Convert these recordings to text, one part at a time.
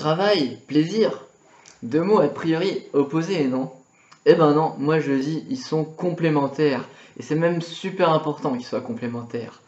Travail, plaisir, deux mots a priori opposés, non? Eh ben non, moi je dis ils sont complémentaires, et c'est même super important qu'ils soient complémentaires.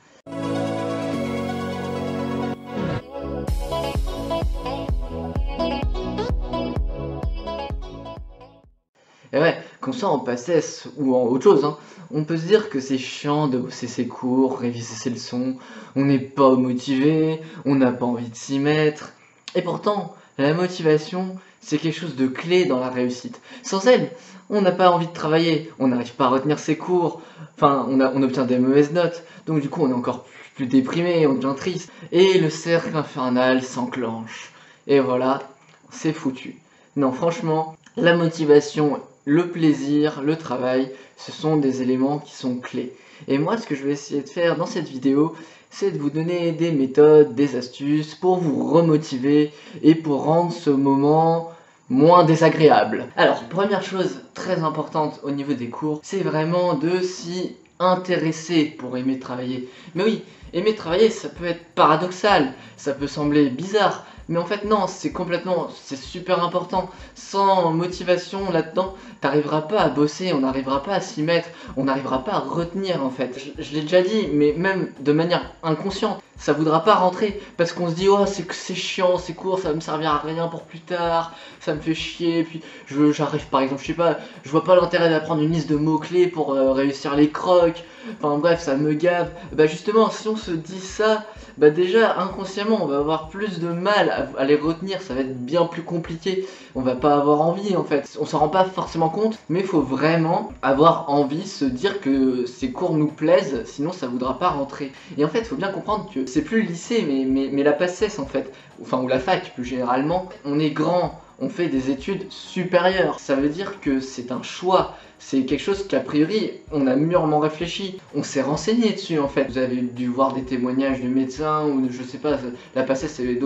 Et ouais, qu'on soit en PACES ou en autre chose, hein, on peut se dire que c'est chiant de bosser ses cours, réviser ses leçons, on n'est pas motivé, on n'a pas envie de s'y mettre. Et pourtant, la motivation, c'est quelque chose de clé dans la réussite. Sans elle, on n'a pas envie de travailler, on n'arrive pas à retenir ses cours, enfin, on obtient des mauvaises notes, donc du coup on est encore plus déprimé, on devient triste, et le cercle infernal s'enclenche. Et voilà, c'est foutu. Non, franchement, la motivation, le plaisir, le travail, ce sont des éléments qui sont clés. Et moi, ce que je vais essayer de faire dans cette vidéo, c'est de vous donner des méthodes, des astuces pour vous remotiver et pour rendre ce moment moins désagréable. Alors, première chose très importante au niveau des cours, c'est vraiment de s'y intéresser pour aimer travailler. Mais oui, aimer travailler, ça peut être paradoxal, ça peut sembler bizarre, mais en fait non, c'est super important. Sans motivation là-dedans, t'arriveras pas à bosser, on n'arrivera pas à s'y mettre, on n'arrivera pas à retenir en fait. Je l'ai déjà dit, mais même de manière inconsciente, ça voudra pas rentrer parce qu'on se dit oh c'est chiant, c'est court, ça va me servir à rien pour plus tard, ça me fait chier, puis j'arrive par exemple, je sais pas, je vois pas l'intérêt d'apprendre une liste de mots-clés pour réussir les crocs, enfin bref, ça me gave. Bah justement, si on se dit ça, bah déjà inconsciemment on va avoir plus de mal à les retenir, ça va être bien plus compliqué, on va pas avoir envie en fait, on s'en rend pas forcément compte, mais il faut vraiment avoir envie, se dire que ces cours nous plaisent, sinon ça voudra pas rentrer. Et en fait il faut bien comprendre que c'est plus le lycée mais la PACES en fait, enfin ou la fac plus généralement, on est grand, on fait des études supérieures, ça veut dire que c'est un choix. C'est quelque chose qu'a priori, on a mûrement réfléchi, on s'est renseigné dessus en fait. Vous avez dû voir des témoignages de médecins ou de, je sais pas, la PACES, il y a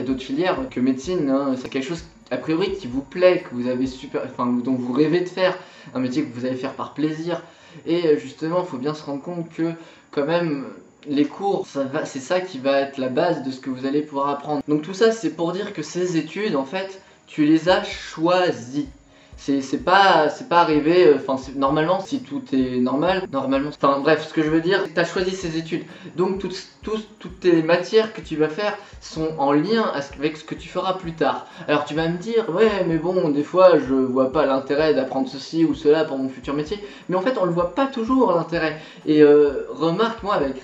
d'autres filières que médecine, hein. C'est quelque chose a priori qui vous plaît, que vous avez dont vous rêvez de faire, un métier que vous allez faire par plaisir. Et justement, il faut bien se rendre compte que quand même, les cours, c'est ça qui va être la base de ce que vous allez pouvoir apprendre. Donc tout ça, c'est pour dire que ces études, en fait, tu les as choisies. C'est pas arrivé, normalement si tout est normal, enfin bref, ce que je veux dire, tu as choisi ces études, donc toutes tes matières que tu vas faire sont en lien avec ce que tu feras plus tard. Alors tu vas me dire, ouais mais bon, des fois je vois pas l'intérêt d'apprendre ceci ou cela pour mon futur métier, mais en fait on le voit pas toujours l'intérêt, et remarque moi avec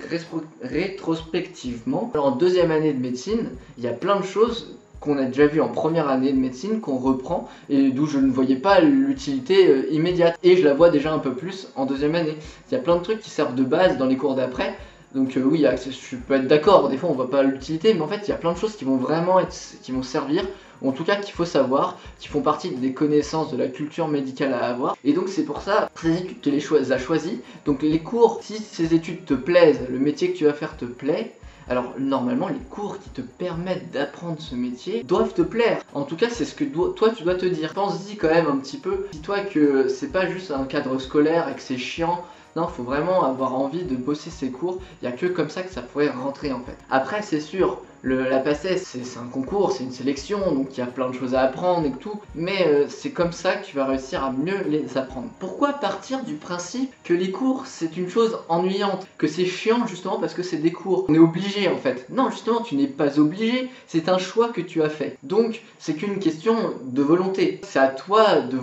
rétrospectivement, alors en deuxième année de médecine, il y a plein de choses qu'on a déjà vu en première année de médecine, qu'on reprend, et d'où je ne voyais pas l'utilité immédiate. Et je la vois déjà un peu plus en deuxième année. Il y a plein de trucs qui servent de base dans les cours d'après, donc oui, je peux être d'accord, des fois on voit pas l'utilité, mais en fait il y a plein de choses qui vont vraiment qui vont servir, ou en tout cas qu'il faut savoir, qui font partie des connaissances de la culture médicale à avoir. Et donc c'est pour ça, ces études tu les as choisies, donc les cours, si ces études te plaisent, le métier que tu vas faire te plaît, alors normalement les cours qui te permettent d'apprendre ce métier doivent te plaire. En tout cas c'est ce que toi tu dois te dire. Pense-y quand même un petit peu, dis-toi que c'est pas juste un cadre scolaire et que c'est chiant. Non, faut vraiment avoir envie de bosser ses cours, il n'y a que comme ça que ça pourrait rentrer en fait. Après c'est sûr, la PACES c'est un concours, c'est une sélection, donc il y a plein de choses à apprendre et tout, mais c'est comme ça que tu vas réussir à mieux les apprendre. Pourquoi partir du principe que les cours c'est une chose ennuyante, que c'est chiant justement parce que c'est des cours, on est obligé en fait. Non, justement tu n'es pas obligé, c'est un choix que tu as fait. Donc c'est qu'une question de volonté, c'est à toi de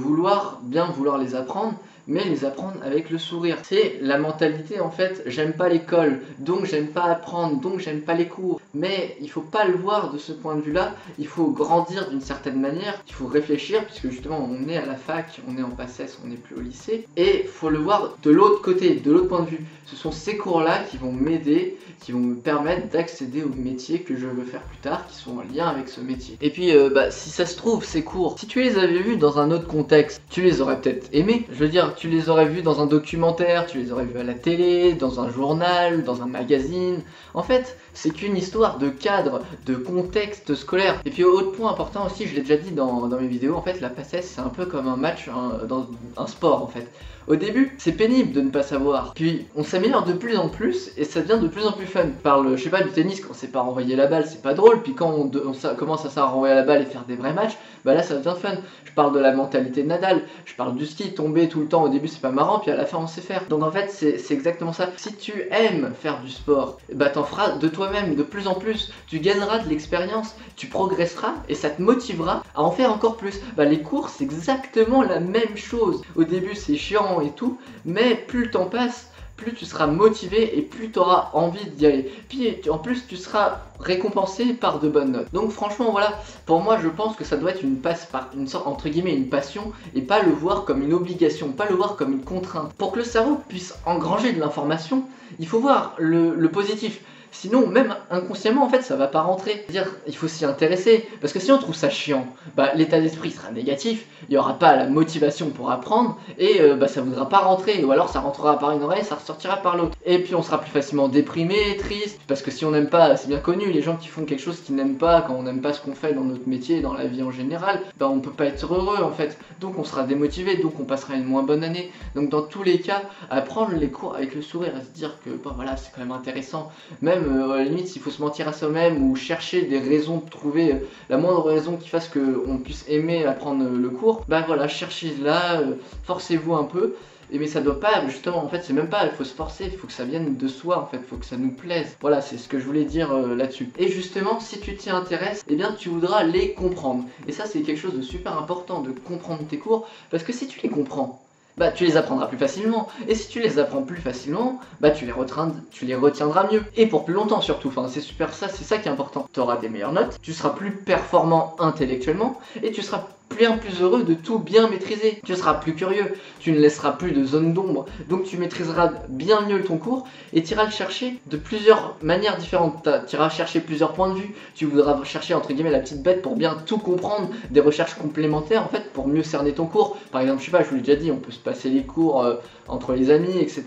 bien vouloir les apprendre, mais les apprendre avec le sourire. C'est la mentalité en fait, j'aime pas l'école, donc j'aime pas apprendre, donc j'aime pas les cours. Mais il faut pas le voir de ce point de vue là, il faut grandir d'une certaine manière, il faut réfléchir, puisque justement on est à la fac, on est en PACES, on n'est plus au lycée, et il faut le voir de l'autre côté, de l'autre point de vue. Ce sont ces cours là qui vont m'aider, qui vont me permettre d'accéder au métier que je veux faire plus tard, qui sont en lien avec ce métier. Et puis si ça se trouve, ces cours, si tu les avais vus dans un autre contexte, tu les aurais peut-être aimés. Je veux dire, tu les aurais vus dans un documentaire, tu les aurais vus à la télé, dans un journal, dans un magazine. En fait, c'est qu'une histoire de cadre, de contexte scolaire. Et puis autre point important aussi, je l'ai déjà dit dans mes vidéos, en fait la PACES c'est un peu comme un match dans un sport en fait. Au début, c'est pénible de ne pas savoir, puis on s'améliore de plus en plus et ça devient de plus en plus fun. Je parle, je sais pas, du tennis, quand on sait pas renvoyer la balle, c'est pas drôle, puis quand on commence à savoir renvoyer la balle et faire des vrais matchs, bah là ça devient fun. Je parle de la mentalité de Nadal, je parle du ski, tomber tout le temps au début c'est pas marrant, puis à la fin on sait faire. Donc en fait c'est exactement ça. Si tu aimes faire du sport, bah t'en feras de toi-même de plus en plus, tu gagneras de l'expérience, tu progresseras et ça te motivera à en faire encore plus. Bah les cours c'est exactement la même chose. Au début c'est chiant et tout, mais plus le temps passe, plus tu seras motivé et plus tu auras envie d'y aller. Puis en plus tu seras récompensé par de bonnes notes. Donc franchement voilà, pour moi je pense que ça doit être une sorte entre guillemets une passion et pas le voir comme une obligation, pas le voir comme une contrainte. Pour que le cerveau puisse engranger de l'information, il faut voir le positif. Sinon, même inconsciemment, en fait, ça va pas rentrer. C'est-à-dire, il faut s'y intéresser. Parce que si on trouve ça chiant, bah, l'état d'esprit sera négatif, il n'y aura pas la motivation pour apprendre, et bah, ça ne voudra pas rentrer. Ou alors, ça rentrera par une oreille, ça ressortira par l'autre. Et puis, on sera plus facilement déprimé, triste. Parce que si on n'aime pas, c'est bien connu, les gens qui font quelque chose qu'ils n'aiment pas, quand on n'aime pas ce qu'on fait dans notre métier et dans la vie en général, bah, on peut pas être heureux, en fait. Donc, on sera démotivé, donc on passera une moins bonne année. Donc, dans tous les cas, apprendre les cours avec le sourire, à se dire que, bah, voilà, c'est quand même intéressant. Même à la limite s'il faut se mentir à soi-même ou chercher des raisons, trouver la moindre raison qui fasse qu'on puisse aimer apprendre le cours, bah voilà, cherchez-la, forcez-vous un peu. Mais ça doit pas, justement, en fait c'est même pas, il faut se forcer, il faut que ça vienne de soi en fait, il faut que ça nous plaise. Voilà, c'est ce que je voulais dire là-dessus. Et justement, si tu t'y intéresses, eh bien tu voudras les comprendre. Et ça c'est quelque chose de super important, de comprendre tes cours, parce que si tu les comprends, bah tu les apprendras plus facilement. Et si tu les apprends plus facilement, bah tu les retiendras mieux. Et pour plus longtemps surtout, enfin c'est super ça, c'est ça qui est important. Tu auras des meilleures notes, tu seras plus performant intellectuellement, et tu seras bien plus heureux de tout bien maîtriser. Tu seras plus curieux, tu ne laisseras plus de zone d'ombre, donc tu maîtriseras bien mieux ton cours et tu iras le chercher de plusieurs manières différentes. Tu iras chercher plusieurs points de vue, tu voudras chercher entre guillemets la petite bête pour bien tout comprendre, des recherches complémentaires en fait pour mieux cerner ton cours. Par exemple, je sais pas, je vous l'ai déjà dit, on peut se passer les cours entre les amis, etc.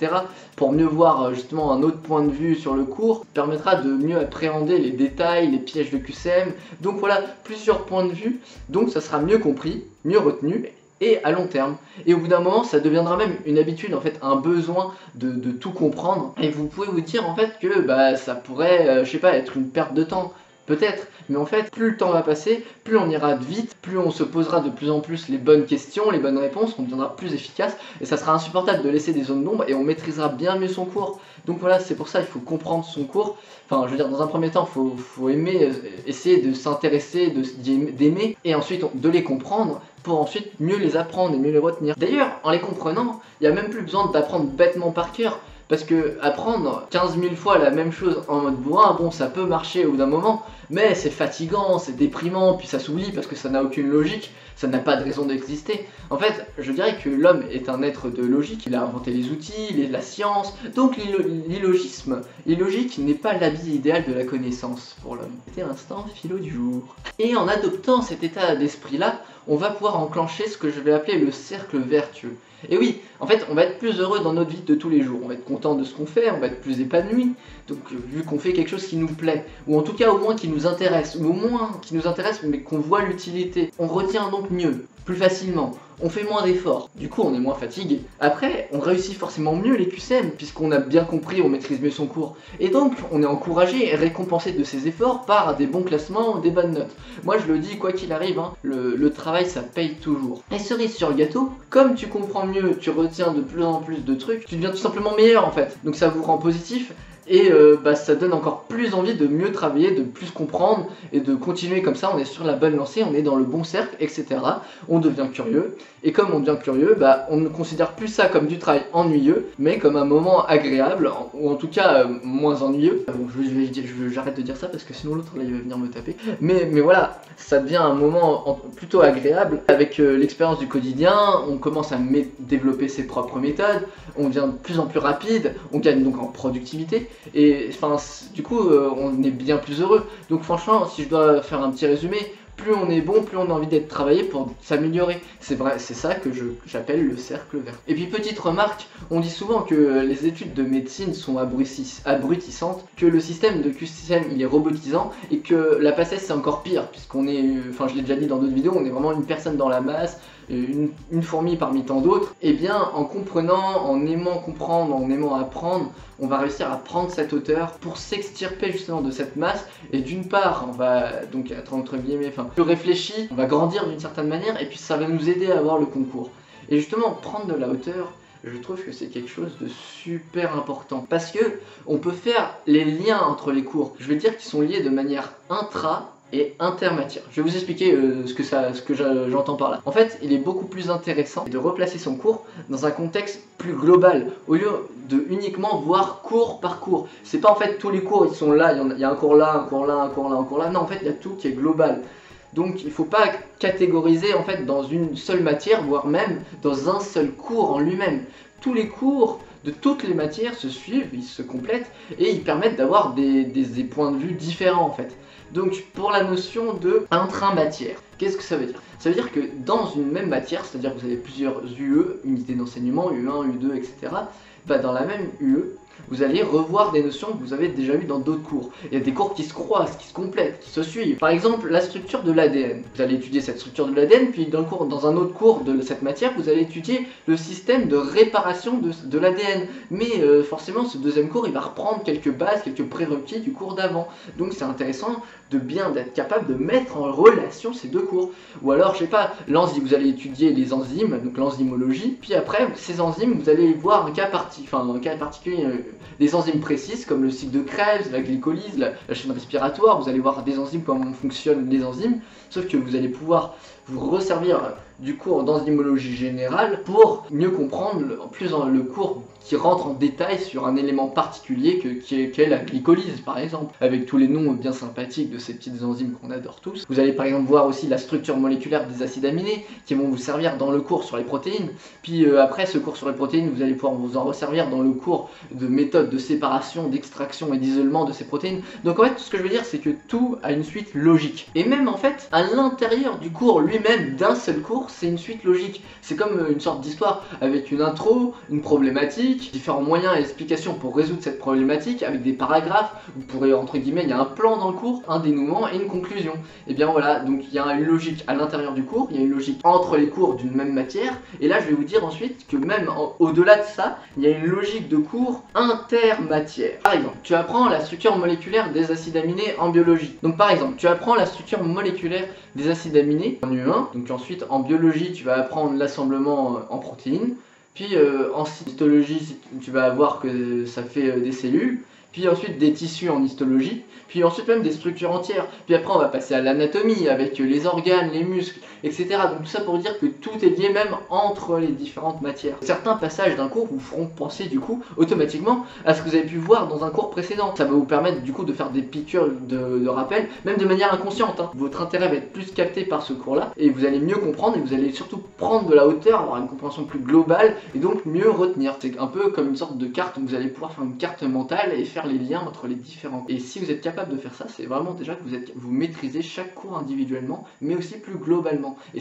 pour mieux voir justement un autre point de vue sur le cours, permettra de mieux appréhender les détails, les pièges de QCM. Donc voilà, plusieurs points de vue, donc ça sera mieux compris, mieux retenu et à long terme. Et au bout d'un moment, ça deviendra même une habitude, en fait, un besoin de tout comprendre. Et vous pouvez vous dire en fait que bah, ça pourrait, je sais pas, être une perte de temps. Peut-être, mais en fait, plus le temps va passer, plus on ira vite, plus on se posera de plus en plus les bonnes questions, les bonnes réponses, on deviendra plus efficace et ça sera insupportable de laisser des zones d'ombre et on maîtrisera bien mieux son cours. Donc voilà, c'est pour ça il faut comprendre son cours. Enfin, je veux dire, dans un premier temps, faut aimer, essayer de s'intéresser, d'aimer et ensuite de les comprendre pour ensuite mieux les apprendre et mieux les retenir. D'ailleurs, en les comprenant, il n'y a même plus besoin d'apprendre bêtement par cœur. Parce que apprendre 15 000 fois la même chose en mode bourrin, bon ça peut marcher au bout d'un moment, mais c'est fatigant, c'est déprimant, puis ça s'oublie parce que ça n'a aucune logique, ça n'a pas de raison d'exister. En fait, je dirais que l'homme est un être de logique, il a inventé les outils, la science, donc l'illogisme, l'illogique n'est pas l'habit idéal de la connaissance pour l'homme. C'était l'instant philo du jour. Et en adoptant cet état d'esprit-là, on va pouvoir enclencher ce que je vais appeler le cercle vertueux. Et oui, en fait, on va être plus heureux dans notre vie de tous les jours, on va être content de ce qu'on fait, on va être plus épanoui, donc vu qu'on fait quelque chose qui nous plaît, ou en tout cas au moins qui nous intéresse, ou au moins qui nous intéresse mais qu'on voit l'utilité, on retient donc mieux, plus facilement, on fait moins d'efforts, du coup on est moins fatigué. Après, on réussit forcément mieux les QCM, puisqu'on a bien compris, on maîtrise mieux son cours, et donc on est encouragé et récompensé de ses efforts par des bons classements, des bonnes notes. Moi je le dis, quoi qu'il arrive, hein, le travail ça paye toujours. Et cerise sur le gâteau, comme tu comprends mieux, tu retiens de plus en plus de trucs, tu deviens tout simplement meilleur en fait, donc ça vous rend positif. Et bah, ça donne encore plus envie de mieux travailler, de plus comprendre et de continuer comme ça, on est sur la bonne lancée, on est dans le bon cercle, etc. On devient curieux, et comme on devient curieux, bah, on ne considère plus ça comme du travail ennuyeux, mais comme un moment agréable, ou en tout cas moins ennuyeux. Bon, j'arrête de dire ça parce que sinon l'autre là il va venir me taper. Mais voilà, ça devient un moment plutôt agréable. Avec l'expérience du quotidien, on commence à développer ses propres méthodes, on devient de plus en plus rapide, on gagne donc en productivité. Et enfin, du coup, on est bien plus heureux. Donc franchement, si je dois faire un petit résumé, plus on est bon, plus on a envie d'être travaillé pour s'améliorer. C'est vrai, c'est ça que j'appelle le cercle vert. Et puis petite remarque, on dit souvent que les études de médecine sont abrutissantes, que le système de QCM il est robotisant et que la PACES c'est encore pire puisqu'on est, enfin je l'ai déjà dit dans d'autres vidéos, on est vraiment une personne dans la masse, une fourmi parmi tant d'autres. Et bien en comprenant, en aimant comprendre, en aimant apprendre, on va réussir à prendre cette hauteur pour s'extirper justement de cette masse. Et d'une part, on va donc être entre guillemets, enfin plus réfléchi, on va grandir d'une certaine manière et puis ça va nous aider à avoir le concours. Et justement, prendre de la hauteur, je trouve que c'est quelque chose de super important parce que on peut faire les liens entre les cours. Je vais dire qu'ils sont liés de manière intra et intermatière. Je vais vous expliquer ce que j'entends par là. En fait, il est beaucoup plus intéressant de replacer son cours dans un contexte plus global, au lieu de uniquement voir cours par cours. C'est pas en fait tous les cours ils sont là, il y a un cours là, un cours là, un cours là, un cours là. Non, en fait, il y a tout qui est global. Donc il ne faut pas catégoriser en fait dans une seule matière, voire même dans un seul cours en lui-même. Tous les cours de toutes les matières se suivent, ils se complètent et ils permettent d'avoir des points de vue différents en fait. Donc pour la notion de intra-matière, qu'est-ce que ça veut dire? Ça veut dire que dans une même matière, c'est-à-dire que vous avez plusieurs UE, unités d'enseignement, U1, U2, etc. Bah dans la même UE, vous allez revoir des notions que vous avez déjà eues dans d'autres cours. Il y a des cours qui se croisent, qui se complètent, qui se suivent. Par exemple, la structure de l'ADN. Vous allez étudier cette structure de l'ADN, puis dans un autre cours de cette matière, vous allez étudier le système de réparation de l'ADN. Mais forcément, ce deuxième cours, il va reprendre quelques bases, quelques prérequis du cours d'avant. Donc c'est intéressant d'être capable de mettre en relation ces deux cours. Ou alors, je sais pas, vous allez étudier les enzymes, donc l'enzymologie, puis après, ces enzymes, vous allez voir un cas particulier, des enzymes précises comme le cycle de Krebs, la glycolyse, la chaîne respiratoire. Vous allez voir des enzymes, comment fonctionnent les enzymes, sauf que vous allez pouvoir vous resservir du cours d'enzymologie générale pour mieux comprendre le cours qui rentre en détail sur un élément particulier qu'est la glycolyse par exemple, avec tous les noms bien sympathiques de ces petites enzymes qu'on adore tous. Vous allez par exemple voir aussi la structure moléculaire des acides aminés qui vont vous servir dans le cours sur les protéines, puis après ce cours sur les protéines vous allez pouvoir vous en resservir dans le cours de méthode de séparation, d'extraction et d'isolement de ces protéines. Donc en fait ce que je veux dire c'est que tout a une suite logique, et même en fait à l'intérieur du cours lui-même d'un seul cours, c'est une suite logique. C'est comme une sorte d'histoire avec une intro, une problématique, différents moyens et explications pour résoudre cette problématique avec des paragraphes. Vous pourrez, entre guillemets, il y a un plan dans le cours, un dénouement et une conclusion. Et bien voilà, donc il y a une logique à l'intérieur du cours, il y a une logique entre les cours d'une même matière. Et là, je vais vous dire ensuite que même au-delà de ça, il y a une logique de cours intermatière. Par exemple, tu apprends la structure moléculaire des acides aminés en biologie. Donc par exemple, tu apprends la structure moléculaire des acides aminés en U1, donc ensuite en biologie tu vas apprendre l'assemblement en protéines, puis en histologie tu vas voir que ça fait des cellules, puis ensuite des tissus en histologie, puis ensuite même des structures entières, puis après on va passer à l'anatomie avec les organes, les muscles, etc. Donc tout ça pour dire que tout est lié même entre les différentes matières. Certains passages d'un cours vous feront penser du coup automatiquement à ce que vous avez pu voir dans un cours précédent. Ça va vous permettre du coup de faire des piqûres de rappel, même de manière inconsciente. Votre intérêt va être plus capté par ce cours-là, et vous allez mieux comprendre, et vous allez surtout prendre de la hauteur, avoir une compréhension plus globale, et donc mieux retenir. C'est un peu comme une sorte de carte, où vous allez pouvoir faire une carte mentale et faire les liens entre les différents. Et si vous êtes capable de faire ça, c'est vraiment déjà que vous maîtrisez chaque cours individuellement, mais aussi plus globalement. Et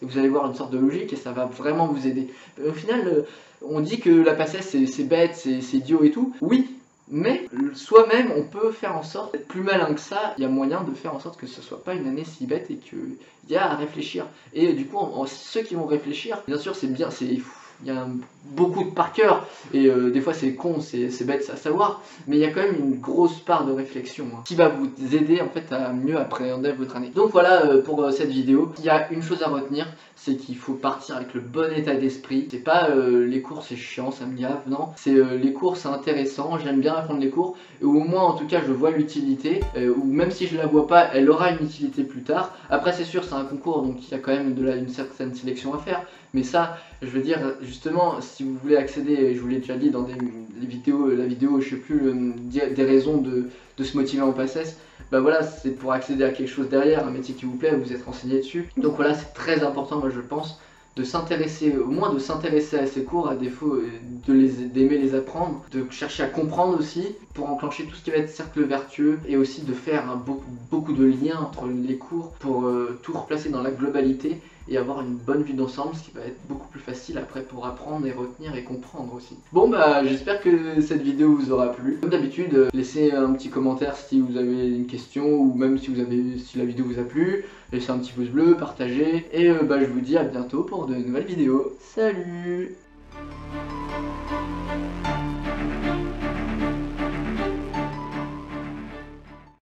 vous allez voir une sorte de logique et ça va vraiment vous aider. Au final, on dit que la PACES c'est bête, c'est idiot et tout. Oui, mais soi-même on peut faire en sorte d'être plus malin que ça. Il y a moyen de faire en sorte que ce soit pas une année si bête et qu'il y a à réfléchir. Et du coup, ceux qui vont réfléchir, bien sûr c'est bien, il y a beaucoup de par cœur et des fois c'est con, c'est bête à savoir, mais il y a quand même une grosse part de réflexion qui va vous aider en fait à mieux appréhender votre année. Donc voilà pour cette vidéo. Il y a une chose à retenir, c'est qu'il faut partir avec le bon état d'esprit. C'est pas les cours c'est chiant, ça me gave, non, c'est les cours c'est intéressant, j'aime bien apprendre les cours, et au moins en tout cas je vois l'utilité, ou même si je la vois pas, elle aura une utilité plus tard. Après c'est sûr c'est un concours donc il y a quand même une certaine sélection à faire, mais ça je veux dire justement si vous voulez accéder, je vous l'ai déjà dit dans la vidéo je sais plus, des raisons de se motiver en PACES, bah voilà, c'est pour accéder à quelque chose derrière, un métier qui vous plaît, vous êtes renseigné dessus. Donc voilà, c'est très important moi je pense de s'intéresser, au moins de s'intéresser à ces cours, à défaut d'aimer les apprendre, de chercher à comprendre aussi, pour enclencher tout ce qui va être cercle vertueux, et aussi de faire beaucoup de liens entre les cours pour tout replacer dans la globalité et avoir une bonne vue d'ensemble, ce qui va être beaucoup plus facile après pour apprendre et retenir et comprendre aussi. Bon bah j'espère que cette vidéo vous aura plu. Comme d'habitude, laissez un petit commentaire si vous avez une question, ou même si la vidéo vous a plu, laissez un petit pouce bleu, partagez, et bah je vous dis à bientôt pour de nouvelles vidéos. Salut!